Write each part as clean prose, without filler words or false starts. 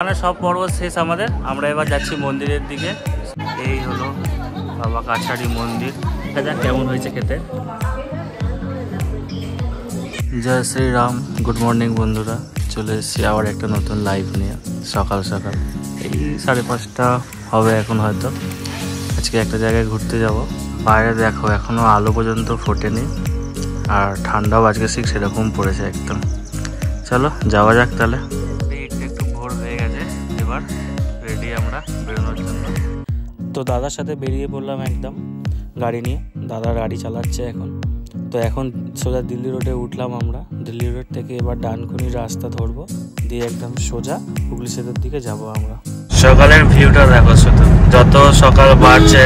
সব পর্ব শেষ আমাদের। আমরা এবার যাচ্ছি মন্দিরের দিকে। এই হলো বাবা কাছারি মন্দির। দেখা যাক কেমন হয়েছে খেতে। জয় শ্রীরাম। গুড মর্নিং বন্ধুরা, চলে এসেছি আবার একটা নতুন লাইভ নিয়ে। সকাল সকাল এই 5:30 হবে এখন হয়তো। আজকে একটা জায়গায় ঘুরতে যাব। বাইরে দেখো এখনো আলো পর্যন্ত ফোটেনি, আর ঠান্ডাও আজকে ঠিক সেরকম পড়েছে একদম। চলো যাওয়া যাক তাহলে। একটু ভোর হয়ে গেছে, এবার রেডি আমরা বেরোনোর জন্য। তো দাদার সাথে বেরিয়ে পড়লাম একদম গাড়ি নিয়ে। দাদা গাড়ি চালাচ্ছে এখন। তো এখন সোজা দিল্লি রোডে উঠলাম আমরা। দিল্লি রোড থেকে এবার ডানকুনির রাস্তা ধরবো, দিয়ে একদম সোজা হুগলি সেতুর দিকে যাব আমরা। সকালের ভিউটা দেখো শুধু, যত সকাল বাড়ছে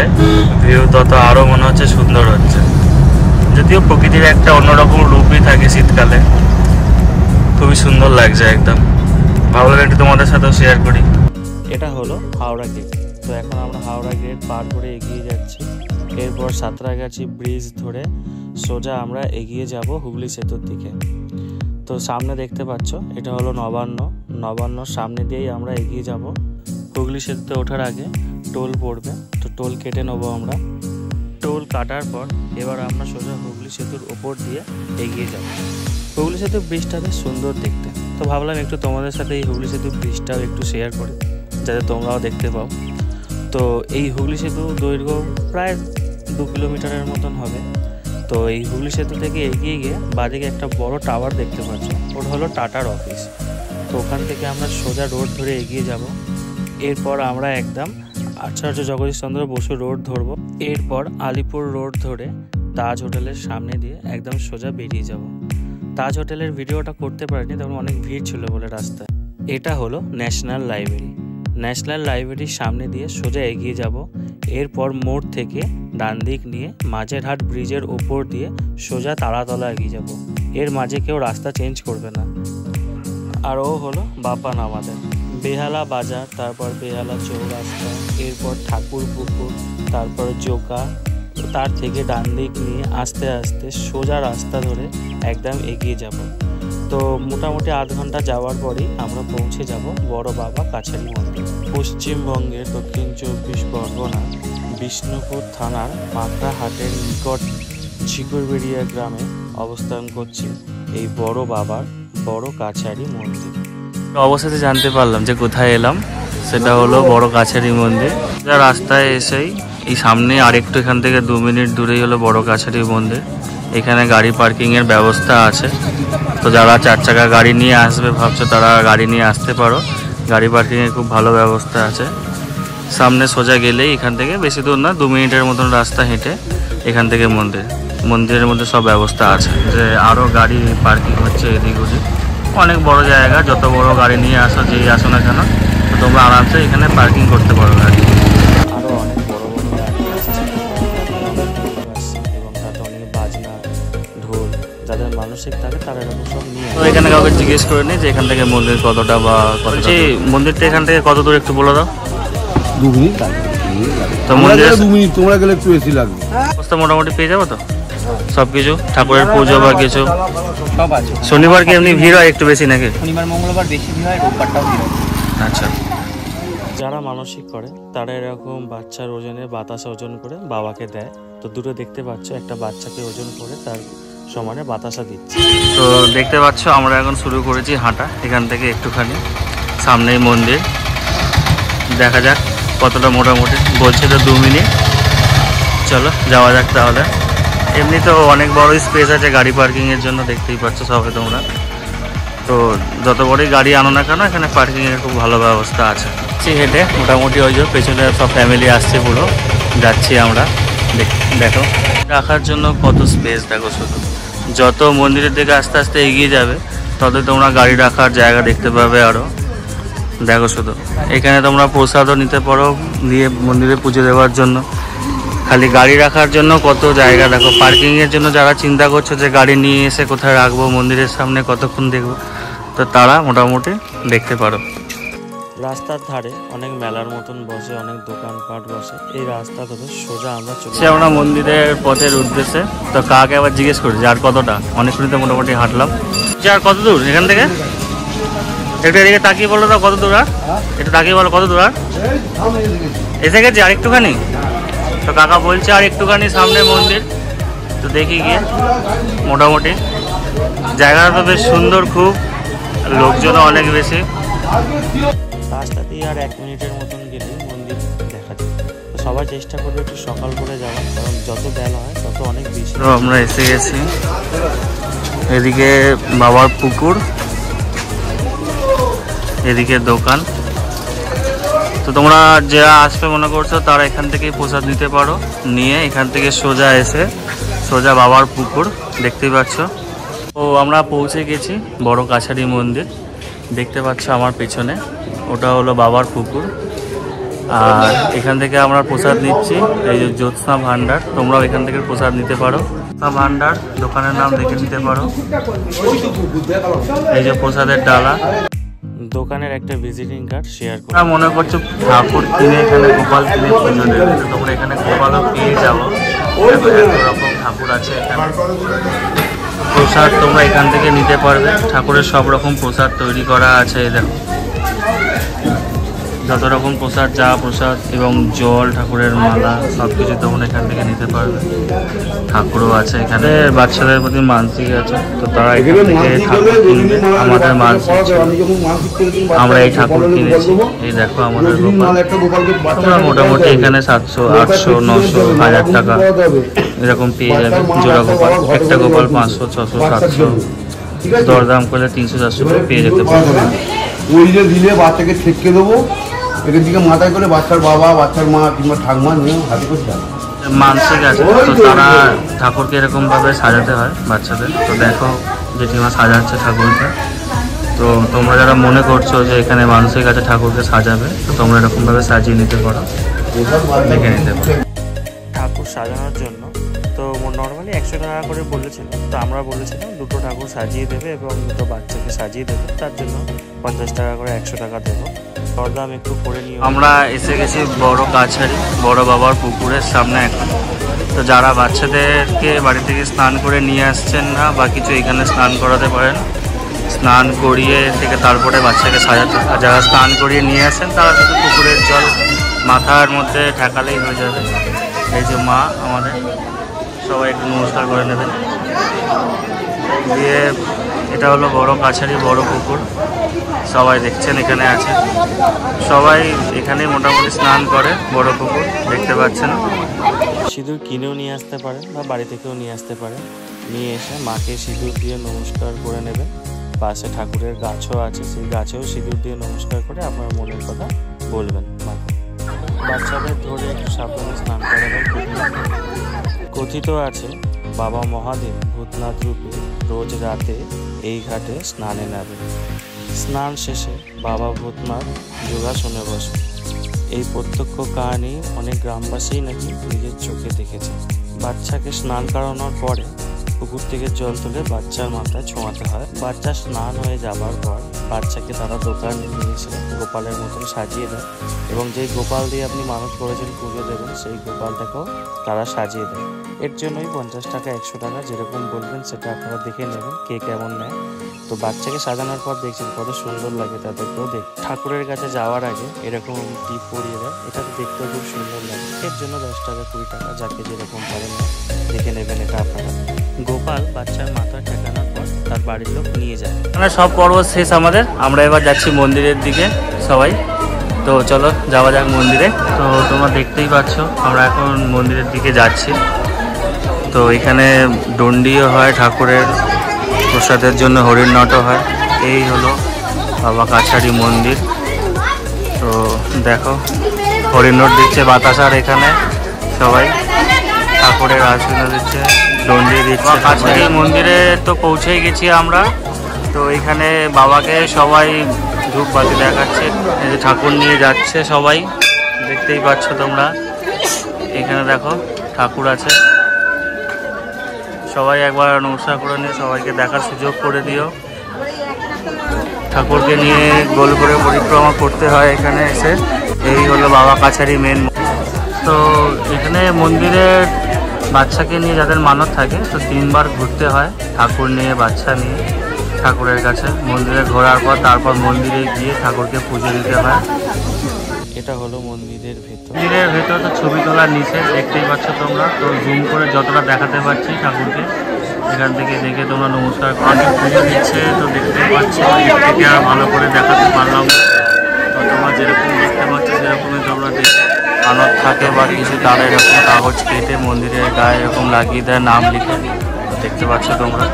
ভিউ তত আরো মনে হচ্ছে সুন্দর হচ্ছে। যদিও প্রকৃতির একটা অন্যরকম রূপই থাকে শীতকালে, খুবই সুন্দর লাগছে একদম। ভাবলাম একটু তোমাদের সাথেও শেয়ার করি। এটা হলো হাওড়া গেট। তো এখন আমরা হাওড়া গেট পার করে এগিয়ে যাচ্ছি। এরপর সাঁতরাগাছি ব্রিজ ধরে সোজা আমরা এগিয়ে যাব হুগলি সেতুর দিকে। তো সামনে দেখতে পাচ্ছ এটা হলো নবান্ন। নবান্নর সামনে দিয়েই আমরা এগিয়ে যাব। হুগলি সেতুতে ওঠার আগে টোল পড়বে, তো টোল কেটে নেবো আমরা। টোল কাটার পর এবার আমরা সোজা হুগলি সেতুর ওপর দিয়ে এগিয়ে যাব। হুগলি সেতুর ব্রিজটা বেশ সুন্দর দেখতে। তো ভাবলাম একটু তোমাদের সাথে এই হুগলি সেতুর ব্রিজটাও একটু শেয়ার করি, যাতে তোমরাও দেখতে পাও। তো এই হুগলি সেতু দৈর্ঘ্য প্রায় 2 কিলোমিটারের মতন হবে। তো এই হুগলি সেতু থেকে এগিয়ে গিয়ে বাদিকে একটা বড় টাওয়ার দেখতে পাচ্ছ, ওটা হলো টাটার অফিস। তো ওখান থেকে আমরা সোজা রোড ধরে এগিয়ে যাব। এরপর আমরা একদম আচার্য জগদীশচন্দ্র বসু রোড ধরবো। এরপর আলিপুর রোড ধরে তাজ হোটেলের সামনে দিয়ে একদম সোজা বেরিয়ে যাব। তাজ হোটেলের ভিডিওটা করতে পারিনি, তখন অনেক ভিড় ছিল বলে রাস্তায়। এটা হলো ন্যাশনাল লাইব্রেরি। ন্যাশনাল লাইব্রেরির সামনে দিয়ে সোজা এগিয়ে যাব। এরপর মোড় থেকে ডান দিক নিয়ে মাঝেরহাট ব্রিজের ওপর দিয়ে সোজা তারাতলা এগিয়ে যাব। এর মাঝে কেউ রাস্তা চেঞ্জ করবে না। আর ও হলো বাপান আমাদের বেহালা বাজার, তারপর বেহালা চৌরাস্তা, এরপর ঠাকুর পুকুর, তারপর জোকা। তার থেকে ডান দিক নিয়ে আস্তে আস্তে সোজা রাস্তা ধরে একদম এগিয়ে যাব। তো মোটামুটি 8 ঘন্টা যাওয়ার পরই আমরা পৌঁছে যাব বড় বাবা কাছারি মন্দির। পশ্চিমবঙ্গের দক্ষিণ 24 পরগনা বিষ্ণুপুর থানার মাকড়াহাটের নিকট ঝিকুরবেড়িয়া গ্রামে অবস্থান করছে এই বড় বাবার বড় কাছারি মন্দির। অবশেষে জানতে পারলাম যে কোথায় এলাম, সেটা হলো বড় কাছারি মন্দির। যা রাস্তায় এসেই এই সামনে আরেকটু এখান থেকে 2 মিনিট দূরেই হলো বড় কাছারি মন্দির। এখানে গাড়ি পার্কিংয়ের ব্যবস্থা আছে। তো যারা 4 চাকা গাড়ি নিয়ে আসবে ভাবছো, তারা গাড়ি নিয়ে আসতে পারো। গাড়ি পার্কিংয়ের খুব ভালো ব্যবস্থা আছে। সামনে সোজা গেলেই এখান থেকে বেশি দূর না, 2 মিনিটের মতন রাস্তা হেঁটে এখান থেকে মন্দিরের মধ্যে সব ব্যবস্থা আছে। যে আরও গাড়ি পার্কিং হচ্ছে এদিক ওদিক। অনেক বড় জায়গা, যত বড় গাড়ি নিয়ে আসো যেই আসো না কেন তোমরা আরামসে এখানে পার্কিং করতে পারো গাড়ি। আরও অনেক বড় বড় গাড়ি আসছে এবং তাতে অনেক বাজনা ঢোল, যাদের মানসিক থাকে তারা এরকম সব নিয়ে। তো এখানে কাউকে জিজ্ঞেস করে নি যে এখান থেকে মন্দির কতটা বা কতটা। মন্দিরটা এখান থেকে কত দূর একটু বলে দাও। 2 মিনিট লাগবে। তো মন্দিরে 2 মিনিট, তোমরা গেলে একটু বেশি লাগবে। অবস্থা মোটামুটি পেয়ে যাবো তো সবকিছু, ঠাকুরের পুজো বা কিছু সব আছে। শনিবার কি এমনি ভিড় হয় একটু বেশি নাকি? শনিবার মঙ্গলবার বেশি ভিড় হয়, রোববারটাও ভিড় হয়। আচ্ছা। যারা মানসিক করে তারা এরকম বাচ্চার ওজনে বাতাসা ওজন করে বাবাকে দেয়। তো দুটো দেখতে পাচ্ছ, একটা বাচ্চাকে ওজন করে তার সমানে বাতাসা দিচ্ছে। তো দেখতে পাচ্ছ আমরা এখন শুরু করেছি হাঁটা। এখান থেকে একটুখানি সামনেই মন্দির, দেখা যাক কতটা। মোটামুটি বলছে তো 2 মিনিট। চলো যাওয়া যাক তাহলে। এমনি তো অনেক বড় স্পেস আছে গাড়ি পার্কিংয়ের জন্য, দেখতেই পাচ্ছ সবাই তোমরা। তো যত বড়ই গাড়ি আনো না কেন এখানে পার্কিংয়ের খুব ভালো ব্যবস্থা আছে। হেঁটে মোটামুটি ওই যে পেছনে সব ফ্যামিলি আসছে, পুরো যাচ্ছি আমরা। দেখো রাখার জন্য কত স্পেস দেখো শুধু। যত মন্দিরের দিকে আস্তে আস্তে এগিয়ে যাবে তত তোমরা গাড়ি রাখার জায়গা দেখতে পাবে আরও। দেখো শুধু এখানে তোমরা প্রসাদও নিতে পারো দিয়ে মন্দিরে পুজো দেওয়ার জন্য। খালি গাড়ি রাখার জন্য কত জায়গা দেখো। পার্কিংয়ের জন্য যারা চিন্তা করছো যে গাড়ি নিয়ে এসে কোথায় রাখবো, মন্দিরের সামনে কতক্ষণ দেখবো, তো তারা মোটামুটি দেখতে পারো। রাস্তার ধারে অনেক মেলার মতন বসে, অনেক দোকানপাট বসে। এই রাস্তা ধরে সোজা আমরা চলে আমরা মন্দিরের পথের উদ্দেশ্যে। তো কাকে আবার জিজ্ঞেস করি যে আর কতটা, অনেকক্ষণই তো মোটামুটি হাঁটলাম। যে আর কত দূর এখান থেকে? একটু এদিকে তাকিয়ে বলো তো কত দূর আর? একটু তাকিয়ে বলো কত দূর আর? এসে গেছি আর একটুখানি। তো কাকা বলছে আর একটুখানি সামনে মন্দির। তো দেখি গিয়ে, মোটামুটি জায়গাটা তো বেশ সুন্দর, খুব লোকজনও অনেক বেশি। রাস্তা দিয়ে আর 1 মিনিটের মতন গেলেই মন্দির দেখা যায়। তো সবাই চেষ্টা করবে একটু সকাল করে যাওয়ার, কারণ যত বেলা হয় তত অনেক বেশি। তো আমরা এসে গেছি, এদিকে বাবার পুকুর, এদিকে দোকান। তো তোমরা যারা আসবে মনে করছো তারা এখান থেকেই প্রসাদ নিতে পারো, নিয়ে এখান থেকে সোজা এসে সোজা বাবার পুকুর দেখতেই পাচ্ছ। তো আমরা পৌঁছে গেছি বড় কাছারি মন্দির, দেখতে পাচ্ছ আমার পেছনে, ওটা হলো বাবার পুকুর। আর এখান থেকে আমরা প্রসাদ নিচ্ছি, এই যে জ্যোৎস্না ভান্ডার, তোমরাও এখান থেকে প্রসাদ নিতে পারো। জ্যোৎস্না ভান্ডার দোকানের নাম দেখে নিতে পারো। এই যে প্রসাদের ডালা, দোকানের একটা ভিজিটিং কার্ড শেয়ার করো। আমরা মনে করছো ঠাকুর কিনে এখানে গোপাল কিনে পুজো দেবে, তোমরা এখানে গোপালও পেয়ে যাবো। এত রকম ঠাকুর আছে এখানে। প্রসাদ তোমরা এখান থেকে নিতে পারবে, ঠাকুরের সব রকম প্রসাদ তৈরি করা আছে। দেখো যত রকম প্রসাদ, যা প্রসাদ এবং জল, ঠাকুরের মালা, সব কিছু তোমরা এখান থেকে নিতে পারবে। ঠাকুরও আছে এখানে। বাচ্চাদের প্রতি মানসিক আছে, তো তারা এখান থেকে ঠাকুর কিনবে। আমাদের মানসিক, আমরা এই ঠাকুর কিনেছি। এই দেখো আমাদের গোপাল, তোমরা মোটামুটি এখানে 700, 800, 900, 1000 টাকা এরকম পেয়ে যাবে জোড়া গোপাল। একটা গোপাল 500, 600, 700, দরদাম করলে 300, 400 করে পেয়ে যেতে পারবে। ওই যে দিলে বাচ্চাকে ঠেকে দেবো, এখান থেকে মাথায় করে বাচ্চার বাবা, বাচ্চার মা কিংবা ঠাকমা নিয়ে হাতে করে যাবে। মানসিক আছে, তো তারা ঠাকুরকে এরকম ভাবে সাজাতে হয় বাচ্চাদের। তো দেখো জেঠিমা সাজাচ্ছে ঠাকুরকে। তো তোমরা যারা মনে করছো যে এখানে মানসিক আছে ঠাকুরকে সাজাবে, তো তোমরা এরকম ভাবে সাজিয়ে নিতে পারো, দেখে নিতে পারো। ঠাকুর সাজানোর জন্য তো নর্মালি 100 টাকা করে বলেছিল, তো আমরা বলেছিলাম 2টো ঠাকুর সাজিয়ে দেবে এবং 2টো বাচ্চাকে সাজিয়ে দেবে, তার জন্য 50 টাকা করে 100 টাকা দেবো। দরদাম একটু করে নিও। আমরা এসে গেছি বড় কাছারি, বড় বাবার পুকুরের সামনে এখন। তো যারা বাচ্চাদেরকে বাড়ি থেকে স্নান করে নিয়ে আসছেন না বা কিছু, এখানে স্নান করাতে পারেন। স্নান করিয়ে থেকে তারপরে বাচ্চাকে সাজাতে। আর যারা স্নান করিয়ে নিয়ে আসেন তারা শুধু পুকুরের জল মাথার মধ্যে ঠেকালেই হয়ে যাবে। এই যে মা আমাদের, সবাই একটু নমস্কার করে নেবেন। দিয়ে এটা হলো বড় কাছারি, বড় পুকুর, সবাই দেখছেন এখানে আছে। সবাই এখানে মোটামুটি স্নান করে, বড় পুকুর দেখতে পাচ্ছেন। সিঁদুর কিনেও নিয়ে আসতে পারেন বা বাড়ি থেকেও নিয়ে আসতে পারেন। নিয়ে এসে মাকে সিঁদুর দিয়ে নমস্কার করে নেবেন। পাশে ঠাকুরের গাছও আছে, সেই গাছেও সিঁদুর দিয়ে নমস্কার করে আপনার মনের কথা বলবেন মাকে। বাচ্চাদের ধরে একটু সাবধানে স্নান করাবেন। কথিত আছে বাবা মহাদেব ভূতনাথ রূপে রোজ রাতে এই ঘাটে স্নানে নামে। স্নান শেষে বাবা ভূতনাথ যোগাসনে বসে। এই প্রত্যক্ষ কাহিনী অনেক গ্রামবাসী নাকি নিজের চোখে দেখেছে। বাচ্চাকে স্নান করানোর পরে পুকুর থেকে জল তুলে বাচ্চার মাথায় ছোঁয়াতে হয়। বাচ্চা স্নান হয়ে যাবার পর বাচ্চাকে তারা দোকানে নিয়ে এসে গোপালের মতন সাজিয়ে দেয় এবং যেই গোপাল দিয়ে আপনি মানত করেছেন পুজো দেবেন, সেই গোপালটাকেও তারা সাজিয়ে দেয়। এর জন্যই 50 টাকা, 100 টাকা যেরকম বলবেন সেটা আপনারা দেখে নেবেন কে কেমন নেয়। তো বাচ্চাকে সাজানোর পর দেখছেন কত সুন্দর লাগে তাদেরকেও দেখ। ঠাকুরের কাছে যাওয়ার আগে এরকম টিপ পরিয়ে দেয়, এটা দেখতেও খুব সুন্দর লাগে। এর জন্য 10 টাকা, 20 টাকা যাকে যেরকম পারেন দেখে নেবেন এটা আপনারা। গোপাল বাচ্চার মাথা ঠেকানোর পর তার বাড়ির লোক নিয়ে যায়। মানে সব পর্ব শেষ আমাদের, আমরা এবার যাচ্ছি মন্দিরের দিকে সবাই। তো চলো যাওয়া যাক মন্দিরে। তো তোমরা দেখতেই পাচ্ছ আমরা এখন মন্দিরের দিকে যাচ্ছি। তো এখানে দণ্ডিও হয় ঠাকুরের, প্রসাদের জন্য হরিণনাটও হয়। এই হলো বাবা কাছারি মন্দির। তো দেখো হরিণট দিচ্ছে বাতাসার, এখানে সবাই ঠাকুরের আশীর্বাদ দিচ্ছে, দণ্ডি দিচ্ছে। কাছারি মন্দিরে তো পৌঁছেই গেছি আমরা। তো এখানে বাবাকে সবাই ধূপবাতি দেখাচ্ছে, এই যে ঠাকুর নিয়ে যাচ্ছে সবাই, দেখতেই পাচ্ছ তোমরা। এখানে দেখো ঠাকুর আছে, সবাই একবার নমস্কার করে নিয়ে সবাইকে দেখার সুযোগ করে দিও। ঠাকুরকে নিয়ে গোল করে পরিক্রমা করতে হয় এখানে এসে। এই হলো বাবা কাছারি মেন। তো এখানে মন্দিরে বাচ্চাকে নিয়ে যাদের মানত থাকে তো 3 বার ঘুরতে হয় ঠাকুর নিয়ে, বাচ্চা নিয়ে। ঠাকুরের কাছে। মন্দিরে ঘোরার পর তারপর মন্দিরে গিয়ে ঠাকুরকে পুজো দিতে হয়। এটা হলো মন্দিরের ভেতর। মন্দিরের ভেতর তো ছবি তোলার নিচে দেখতেই পাচ্ছ তোমরা। তো জুম করে যতটা দেখাতে পারছি ঠাকুরকে, এখান থেকে দেখে তোমরা নমস্কার করে পুজো দিচ্ছে। তো দেখতেই পাচ্ছ, এর থেকে আর ভালো করে দেখাতে পারলাম না। তো তোমরা যেরকম দেখতে পাচ্ছ সেরকমই তোমরা মানত থাকে বা কিছু তারা এরকম কাগজ কেটে মন্দিরের গায়ে এরকম লাগিয়ে দেয় নাম লিখে। দেখতে পাচ্ছ তোমরা।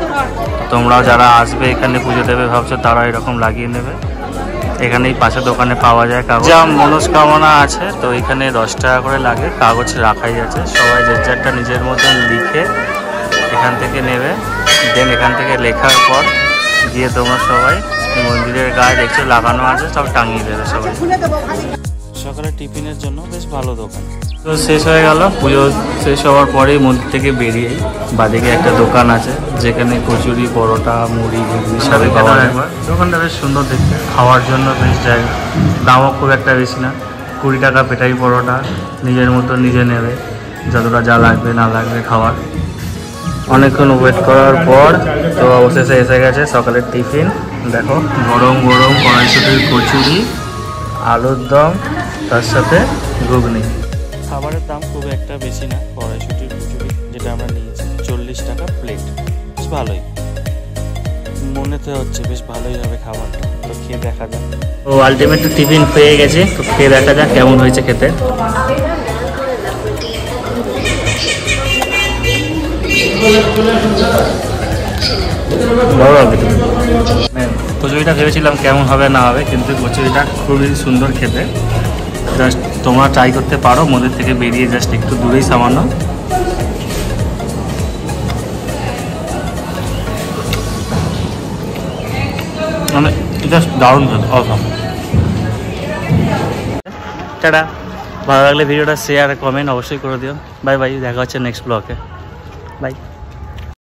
তোমরাও যারা আসবে এখানে পুজো দেবে ভাবছো তারা এরকম লাগিয়ে নেবে। এখানেই পাশে দোকানে পাওয়া যায় কাগজ। যা মনস্কামনা আছে তো এখানে 10 টাকা করে লাগে, কাগজ রাখাই আছে। সবাই যে যারটা নিজের মতন লিখে এখান থেকে নেবে। দেন এখান থেকে লেখার পর গিয়ে তোমরা সবাই মন্দিরের গায়ে দেখছো লাগানো আছে, সব টাঙিয়ে দেবে সবাই। সকালে টিফিনের জন্য বেশ ভালো দোকান। তো শেষ হয়ে গেল, পুজো শেষ হওয়ার পরেই মন্দির থেকে বেরিয়ে বাদিকে একটা দোকান আছে যেখানে কচুরি, পরোটা, মুড়ি, ঘুগনি সাথে পাওয়া যায়। দোকানটা বেশ সুন্দর দেখতে, খাওয়ার জন্য বেশ জায়গা। দামও খুব একটা বেশি না, 20 টাকা পেটাই পরোটা। নিজের মতো নিজে নেবে, যতটা যা লাগবে না লাগবে খাওয়ার। অনেকক্ষণ ওয়েট করার পর তো অবশেষে এসে গেছে সকালের টিফিন। দেখো গরম গরম কড়াইশুটির কচুরি, আলুর দম, তার সাথে ঘুগনি। খাবারের দাম খুব একটা বেশি না। কড়াইশুটির কচুরি যেটা আমরা নিয়েছি 40 টাকা প্লেট, বেশ ভালোই। মনেতে হচ্ছে বেশ ভালোই হবে খাবারটা। তো খেয়ে দেখা যাক। ও আলটিমেট টিফিন পেয়ে গেছে, তো খেয়ে দেখা যাক কেমন হয়েছে খেতে। ভালো হবে। কচুরিটা ভেবেছিলাম কেমন হবে না হবে, কিন্তু কচুরিটা খুবই সুন্দর খেতে। জাস্ট তোমরা ট্রাই করতে পারো। মন্দির থেকে বেরিয়ে জাস্ট একটু দূরেই সামান্য। মানে জাস্ট দারুণ খেতে, অসাম। টাটা। ভালো লাগলে ভিডিওটা শেয়ার কমেন্ট অবশ্যই করে দিও। বাই বাই, দেখা হচ্ছে নেক্সট ব্লগে। বাই।